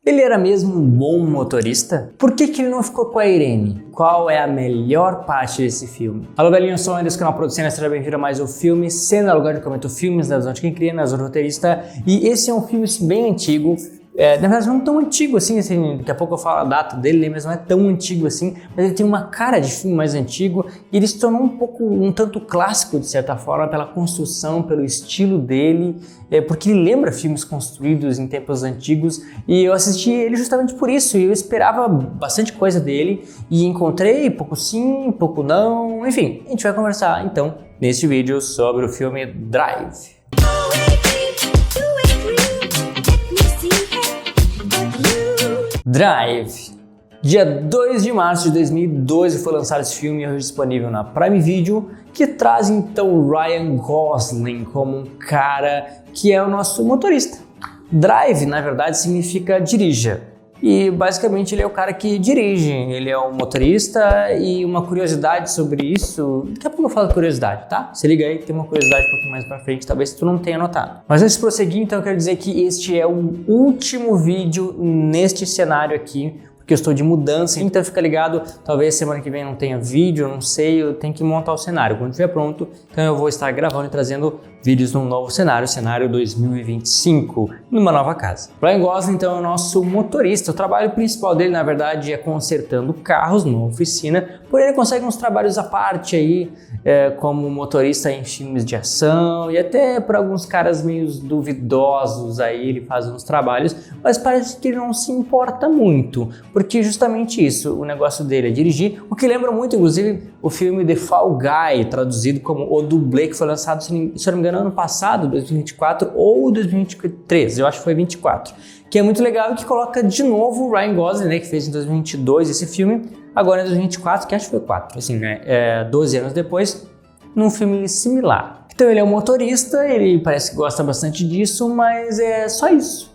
Ele era mesmo um bom motorista? Por que ele não ficou com a Irene? Qual é a melhor parte desse filme? Alô, velhinho, eu sou o Anderson, canal Produção, seja bem-vindo a mais um filme, sendo lugar de comento filmes, na visão de quem cria, na visão do roteirista. E esse é um filme bem antigo. Na verdade não tão antigo assim, daqui a pouco eu falo a data dele, mas não é tão antigo assim, mas ele tem uma cara de filme mais antigo e ele se tornou um tanto clássico de certa forma pela construção, pelo estilo dele, porque ele lembra filmes construídos em tempos antigos e eu assisti ele justamente por isso, e eu esperava bastante coisa dele e encontrei pouco sim, pouco não, enfim, a gente vai conversar então neste vídeo sobre o filme Drive. Drive. Dia 2 de março de 2012 foi lançado esse filme, hoje disponível na Prime Video, que traz então o Ryan Gosling como um cara que é o nosso motorista. Drive, na verdade, significa dirija. E basicamente ele é o cara que dirige, ele é um motorista. E uma curiosidade sobre isso, daqui a pouco eu falo curiosidade, tá? Se liga aí que tem uma curiosidade um pouquinho mais pra frente, talvez tu não tenha notado. Mas antes de prosseguir, então eu quero dizer que este é o último vídeo neste cenário aqui, porque eu estou de mudança, então fica ligado, talvez semana que vem não tenha vídeo, não sei, eu tenho que montar o cenário. Quando estiver pronto, então eu vou estar gravando e trazendo vídeos num novo cenário, cenário 2025, numa nova casa. Ryan Gosling, então, é o nosso motorista. O trabalho principal dele, na verdade, é consertando carros numa oficina, porém ele consegue uns trabalhos à parte aí, como motorista em filmes de ação e até para alguns caras meio duvidosos aí ele faz uns trabalhos, mas parece que ele não se importa muito, porque justamente isso, o negócio dele é dirigir, o que lembra muito, inclusive, o filme The Fall Guy, traduzido como O Dublê, que foi lançado, se eu não me engano, ano passado, 2024 ou 2023, eu acho que foi 24, que é muito legal e que coloca de novo o Ryan Gosling, né, que fez em 2022 esse filme, agora em 2024, que acho que foi 4, assim, né, 12 anos depois, num filme similar. Então ele é um motorista, ele parece que gosta bastante disso, mas é só isso.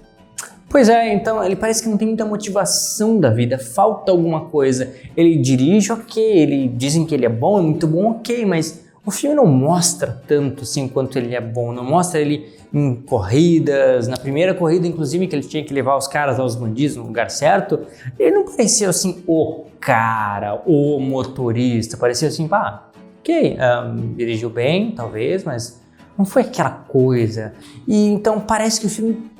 Pois é, então ele parece que não tem muita motivação da vida, falta alguma coisa. Ele dirige, ok, ele dizem que ele é bom, é muito bom, ok, mas o filme não mostra tanto assim quanto ele é bom, não mostra ele em corridas, na primeira corrida inclusive que ele tinha que levar os caras aos bandidos no lugar certo, ele não parecia assim o cara, o motorista, parecia assim, pá, ok, dirigiu bem talvez, mas não foi aquela coisa. E então parece que o filme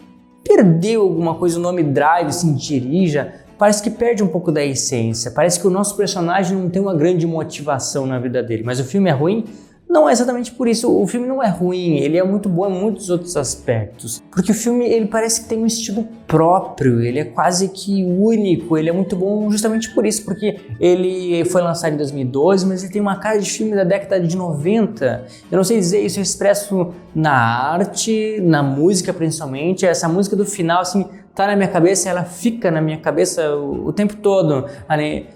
perdeu alguma coisa, o nome Drive, assim, dirija, parece que perde um pouco da essência, parece que o nosso personagem não tem uma grande motivação na vida dele, mas o filme é ruim? Não é exatamente por isso, o filme não é ruim, ele é muito bom em muitos outros aspectos, porque o filme ele parece que tem um estilo próprio, ele é quase que único, ele é muito bom justamente por isso, porque ele foi lançado em 2012, mas ele tem uma cara de filme da década de 90, eu não sei dizer, isso eu expresso na arte, na música principalmente, essa música do final assim, tá na minha cabeça, ela fica na minha cabeça o tempo todo, ali,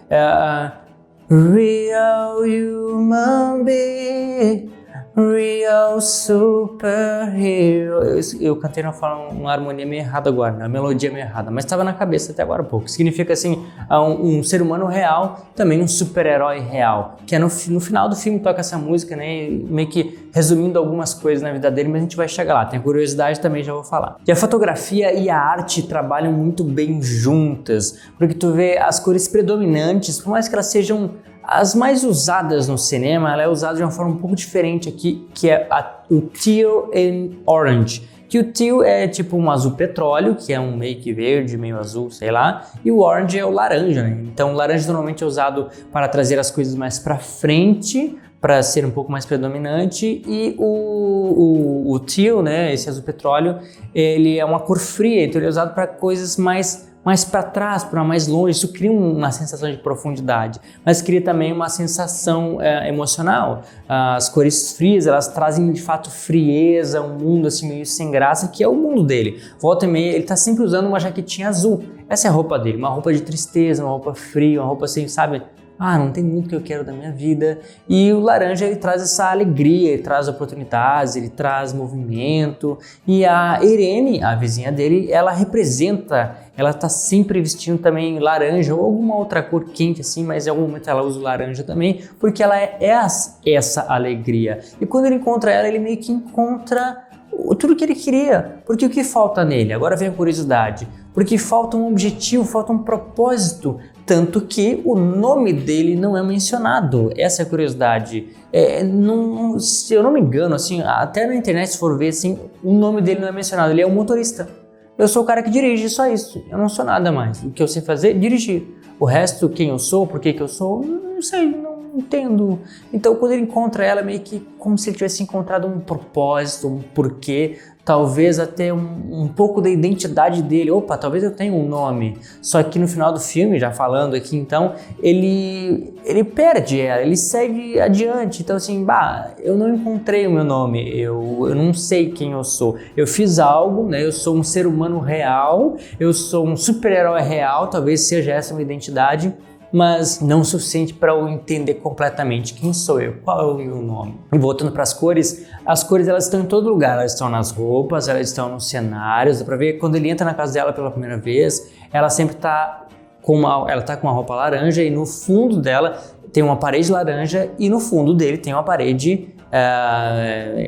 Real human being, real superhero. Eu cantei uma harmonia meio errada agora, uma melodia meio errada, mas estava na cabeça até agora há pouco. Significa assim, um ser humano real, também um super-herói real. Que é no final do filme toca essa música, né? Meio que resumindo algumas coisas na vida dele, mas a gente vai chegar lá. Tem curiosidade também, já vou falar. E a fotografia e a arte trabalham muito bem juntas, porque tu vê as cores predominantes, por mais que elas sejam as mais usadas no cinema, ela é usada de uma forma um pouco diferente aqui, que é o teal and orange. Que o teal é tipo um azul petróleo, que é um meio que verde, meio azul, sei lá, e o orange é o laranja, né? Então o laranja normalmente é usado para trazer as coisas mais para frente, para ser um pouco mais predominante, e o teal, né, esse azul petróleo, ele é uma cor fria, então ele é usado para coisas mais para trás, para mais longe. Isso cria uma sensação de profundidade, mas cria também uma sensação emocional. As cores frias, elas trazem de fato frieza, um mundo assim meio sem graça, que é o mundo dele. Volta e meia, ele tá sempre usando uma jaquetinha azul. Essa é a roupa dele, uma roupa de tristeza, uma roupa fria, uma roupa assim, sabe? Não tem muito que eu quero da minha vida. E o laranja, ele traz essa alegria, ele traz oportunidades, ele traz movimento. E a Irene, a vizinha dele, ela representa, ela tá sempre vestindo também laranja ou alguma outra cor quente assim, mas em algum momento ela usa o laranja também, porque ela é essa alegria. E quando ele encontra ela, ele meio que encontra tudo que ele queria. Porque o que falta nele? Agora vem a curiosidade. Porque falta um objetivo, falta um propósito. Tanto que o nome dele não é mencionado. Essa é a curiosidade. Se eu não me engano, assim, até na internet, se for ver, assim, o nome dele não é mencionado. Ele é um motorista. Eu sou o cara que dirige, só isso. Eu não sou nada mais. O que eu sei fazer? Dirigir. O resto, quem eu sou, por que eu sou, não sei, não entendo. Então, quando ele encontra ela, meio que como se ele tivesse encontrado um propósito, um porquê, talvez até um pouco da identidade dele. Opa, talvez eu tenha um nome. Só que no final do filme, já falando aqui então, ele perde ela, ele segue adiante. Então assim, eu não encontrei o meu nome, eu não sei quem eu sou. Eu fiz algo, né? Eu sou um ser humano real, eu sou um super-herói real, talvez seja essa a minha identidade, mas não o suficiente para eu entender completamente quem sou eu, qual é o meu nome. E voltando para as cores elas estão em todo lugar, elas estão nas roupas, elas estão nos cenários, dá para ver quando ele entra na casa dela pela primeira vez, ela sempre está com uma roupa laranja e no fundo dela tem uma parede laranja e no fundo dele tem uma parede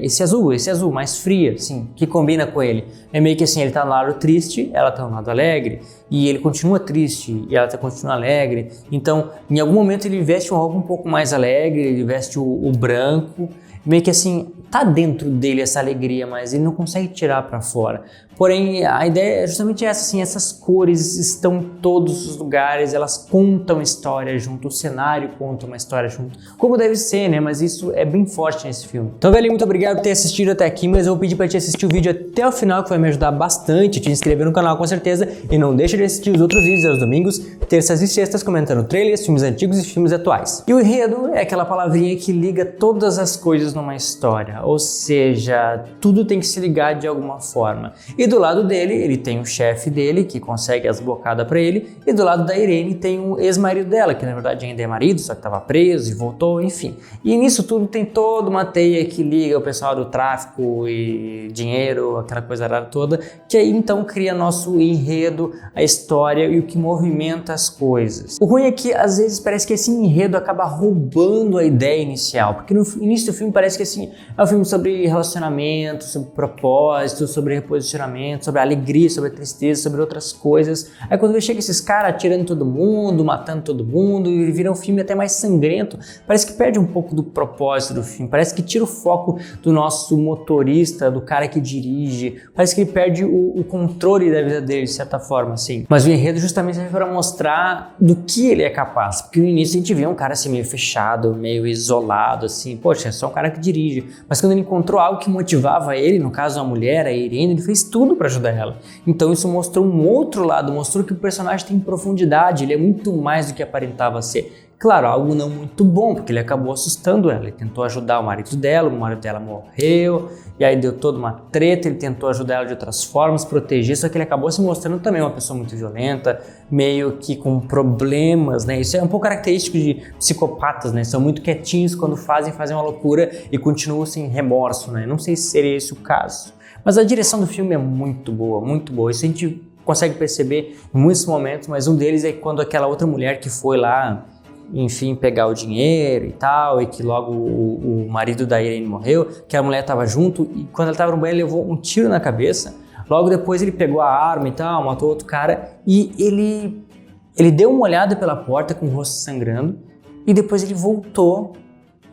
esse azul mais fria, assim, que combina com ele. É meio que assim, ele tá no lado triste, ela tá no lado alegre, e ele continua triste e ela continua alegre. Então, em algum momento ele veste uma roupa um pouco mais alegre, ele veste o branco, meio que assim, tá dentro dele essa alegria, mas ele não consegue tirar para fora. Porém, a ideia é justamente essa, assim, essas cores estão em todos os lugares, elas contam história junto, o cenário conta uma história junto, como deve ser, né? Mas isso é bem forte nesse filme. Então, velho, muito obrigado por ter assistido até aqui, mas eu vou pedir para te assistir o vídeo até o final, que vai me ajudar bastante, te inscrever no canal com certeza, e não deixa de assistir os outros vídeos aos domingos, terças e sextas, comentando trailers, filmes antigos e filmes atuais. E o enredo é aquela palavrinha que liga todas as coisas numa história, ou seja, tudo tem que se ligar de alguma forma. E do lado dele, ele tem o chefe dele, que consegue as bocadas pra ele, e do lado da Irene tem o ex-marido dela, que na verdade ainda é marido, só que estava preso e voltou, enfim. E nisso tudo tem toda uma teia que liga o pessoal do tráfico e dinheiro, aquela coisa rara toda, que aí então cria nosso enredo, a história e o que movimenta as coisas. O ruim é que às vezes parece que esse enredo acaba roubando a ideia inicial, porque no início do filme parece que assim, é um filme sobre relacionamento, sobre propósito, sobre reposicionamento, sobre a alegria, sobre a tristeza, sobre outras coisas. Aí quando chega esses caras atirando todo mundo, matando todo mundo, e vira um filme até mais sangrento, parece que perde um pouco do propósito do filme, parece que tira o foco do nosso motorista, do cara que dirige, parece que ele perde o controle da vida dele, de certa forma, assim. Mas o enredo justamente serve para mostrar do que ele é capaz, porque no início a gente vê um cara assim meio fechado, meio isolado, assim, poxa, é só um cara que dirige, mas quando ele encontrou algo que motivava ele, no caso a mulher, a Irene, ele fez tudo para ajudar ela. Então isso mostrou um outro lado, mostrou que o personagem tem profundidade, ele é muito mais do que aparentava ser. Claro, algo não muito bom, porque ele acabou assustando ela, ele tentou ajudar o marido dela morreu, e aí deu toda uma treta, ele tentou ajudar ela de outras formas, proteger, só que ele acabou se mostrando também uma pessoa muito violenta, meio que com problemas, né? Isso é um pouco característico de psicopatas, né? São muito quietinhos quando fazem uma loucura e continuam sem remorso, né? Não sei se seria esse o caso. Mas a direção do filme é muito boa, muito boa. Isso a gente consegue perceber em muitos momentos, mas um deles é quando aquela outra mulher que foi lá, enfim, pegar o dinheiro e tal, e que logo o marido da Irene morreu, que a mulher estava junto, e quando ela estava no banheiro, ele levou um tiro na cabeça. Logo depois ele pegou a arma e tal, matou outro cara, e ele deu uma olhada pela porta com o rosto sangrando, e depois ele voltou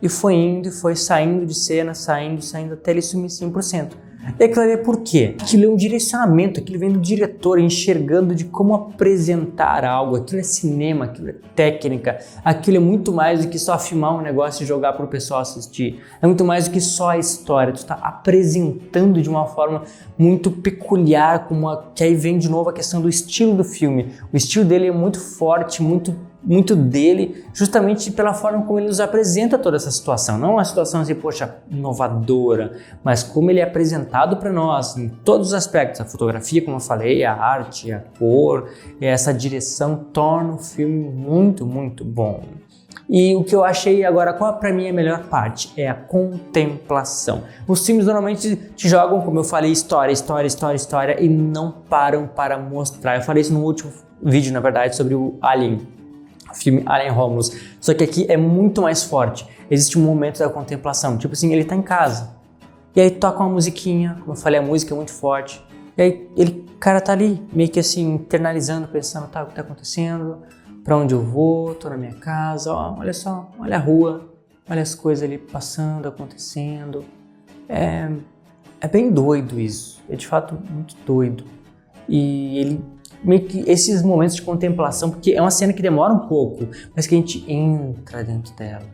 e foi indo, e foi saindo de cena, saindo, até ele sumir 100%. E aquilo ali é por quê? Aquilo é um direcionamento, aquilo vem do diretor enxergando de como apresentar algo, aquilo é cinema, aquilo é técnica, aquilo é muito mais do que só filmar um negócio e jogar para o pessoal assistir, é muito mais do que só a história, tu está apresentando de uma forma muito peculiar, que aí vem de novo a questão do estilo do filme, o estilo dele é muito forte, muito dele, justamente pela forma como ele nos apresenta toda essa situação. Não uma situação assim, poxa, inovadora, mas como ele é apresentado para nós em todos os aspectos. A fotografia, como eu falei, a arte, a cor, essa direção torna o filme muito, muito bom. E o que eu achei agora, qual para mim é a melhor parte? É a contemplação. Os filmes normalmente te jogam, como eu falei, história, e não param para mostrar. Eu falei isso no último vídeo, na verdade, sobre o Alien. O filme Alien Romulus, só que aqui é muito mais forte, existe um momento da contemplação, tipo assim, ele tá em casa, E aí toca uma musiquinha, como eu falei, a música é muito forte. E aí o cara tá ali, meio que assim, internalizando, pensando, tá, o que tá acontecendo? Pra onde eu vou? Tô na minha casa, ó, olha só, olha a rua, olha as coisas ali passando, acontecendo. É bem doido isso, é de fato muito doido. E ele, meio que esses momentos de contemplação, porque é uma cena que demora um pouco, mas que a gente entra dentro dela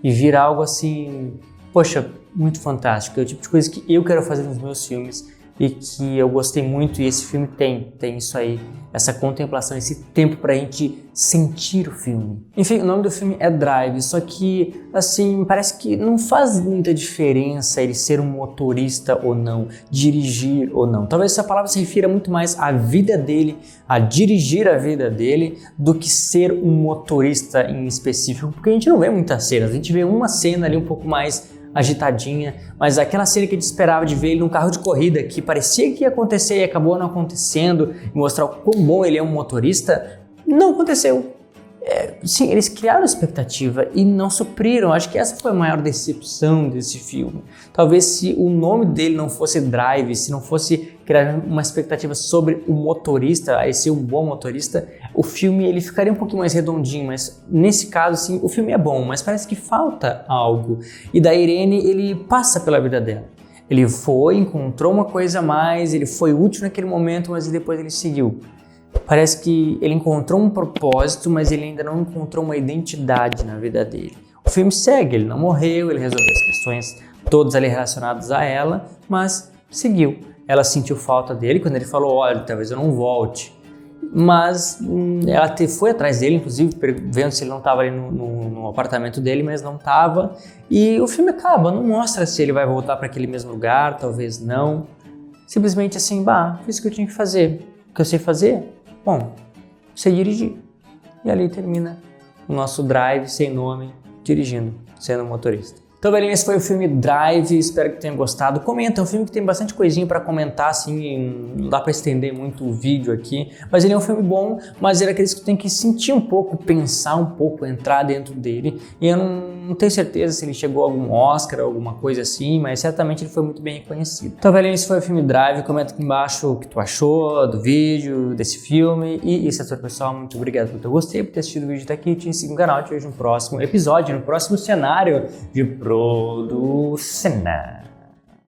e vira algo assim, poxa, muito fantástico. É o tipo de coisa que eu quero fazer nos meus filmes e que eu gostei muito, e esse filme tem isso aí, essa contemplação, esse tempo pra gente sentir o filme. Enfim, o nome do filme é Drive, só que, assim, parece que não faz muita diferença ele ser um motorista ou não, dirigir ou não. Talvez essa palavra se refira muito mais à vida dele, a dirigir a vida dele, do que ser um motorista em específico, porque a gente não vê muitas cenas, a gente vê uma cena ali um pouco mais agitadinha, mas aquela cena que a gente esperava de ver ele num carro de corrida, que parecia que ia acontecer e acabou não acontecendo, e mostrar o quão bom ele é um motorista, não aconteceu. Sim, eles criaram expectativa e não supriram. Acho que essa foi a maior decepção desse filme. Talvez se o nome dele não fosse Drive, se não fosse criar uma expectativa sobre o motorista, a ser um bom motorista, o filme ele ficaria um pouquinho mais redondinho, mas nesse caso, sim, o filme é bom, mas parece que falta algo. E da Irene, ele passa pela vida dela. Ele foi, encontrou uma coisa a mais, ele foi útil naquele momento, mas depois ele seguiu. Parece que ele encontrou um propósito, mas ele ainda não encontrou uma identidade na vida dele. O filme segue, ele não morreu, ele resolveu as questões todas ali relacionadas a ela, mas seguiu. Ela sentiu falta dele quando ele falou, olha, talvez eu não volte. Mas ela foi atrás dele, inclusive, vendo se ele não estava ali no apartamento dele, mas não estava. E o filme acaba, não mostra se ele vai voltar para aquele mesmo lugar, talvez não. Simplesmente assim, fiz o que eu tinha que fazer. O que eu sei fazer? Bom, sei dirigir. E ali termina o nosso Drive sem nome, dirigindo, sendo motorista. Então, beleza, esse foi o filme Drive, espero que tenham gostado. Comenta, é um filme que tem bastante coisinha pra comentar, assim, não dá pra estender muito o vídeo aqui, mas ele é um filme bom, mas ele é aqueles que tem que sentir um pouco, pensar um pouco, entrar dentro dele, e eu não tenho certeza se ele chegou a algum Oscar ou alguma coisa assim, mas certamente ele foi muito bem reconhecido. Então, velho, esse foi o filme Drive, comenta aqui embaixo o que tu achou do vídeo, desse filme, e isso é tudo, pessoal, muito obrigado por ter gostado, por ter assistido o vídeo até aqui, te siga no canal, te vejo no próximo episódio, no próximo cenário de Produção.